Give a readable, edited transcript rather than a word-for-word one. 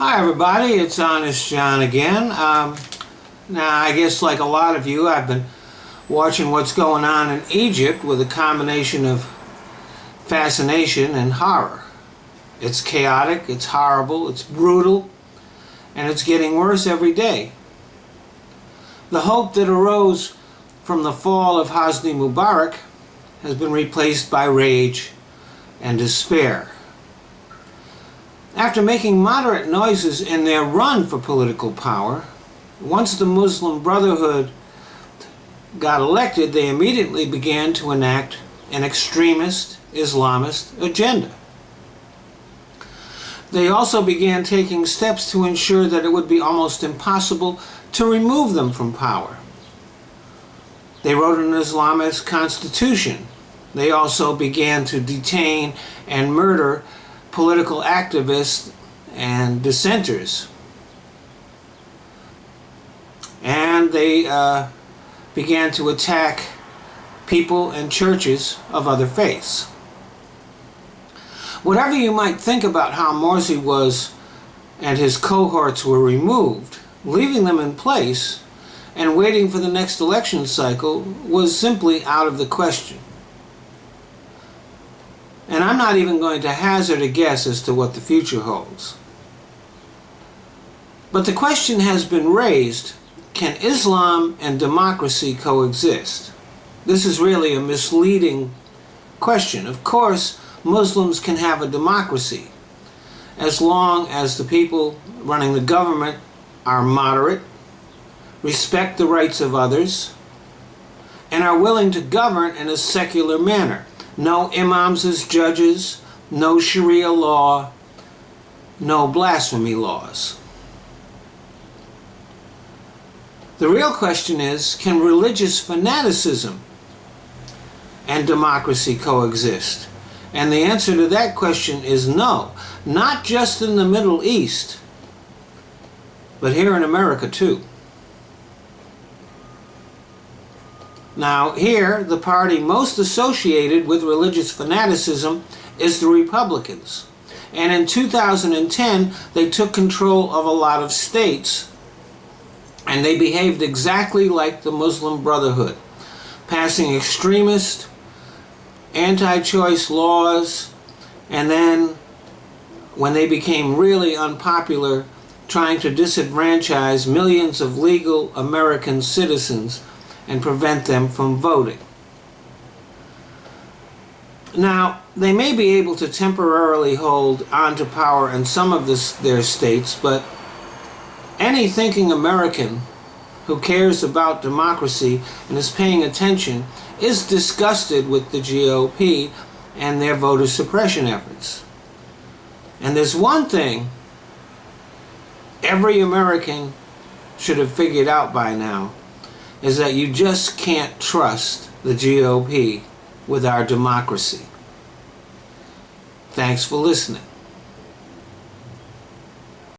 Hi everybody, it's Honest John again. Now I guess like a lot of you, I've been watching what's going on in Egypt with a combination of fascination and horror. It's chaotic, it's horrible, it's brutal, and it's getting worse every day. The hope that arose from the fall of Hosni Mubarak has been replaced by rage and despair. After making moderate noises in their run for political power, once the Muslim Brotherhood got elected, they immediately began to enact an extremist Islamist agenda. They also began taking steps to ensure that it would be almost impossible to remove them from power. They wrote an Islamist constitution. They also began to detain and murder political activists and dissenters. And they began to attack people and churches of other faiths. Whatever you might think about how Morsi was and his cohorts were removed, leaving them in place and waiting for the next election cycle was simply out of the question. And I'm not even going to hazard a guess as to what the future holds. But the question has been raised, can Islam and democracy coexist? This is really a misleading question. Of course, Muslims can have a democracy as long as the people running the government are moderate, respect the rights of others, and are willing to govern in a secular manner. No imams as judges, no Sharia law, no blasphemy laws. The real question is, can religious fanaticism and democracy coexist? And the answer to that question is no. Not just in the Middle East, but here in America too. Now here, the party most associated with religious fanaticism is the Republicans. And in 2010, they took control of a lot of states, and they behaved exactly like the Muslim Brotherhood, passing extremist, anti-choice laws, and then, when they became really unpopular, trying to disenfranchise millions of legal American citizens and prevent them from voting. Now, they may be able to temporarily hold on to power in some of their states, but any thinking American who cares about democracy and is paying attention is disgusted with the GOP and their voter suppression efforts. And there's one thing every American should have figured out by now, is that you just can't trust the GOP with our democracy. Thanks for listening.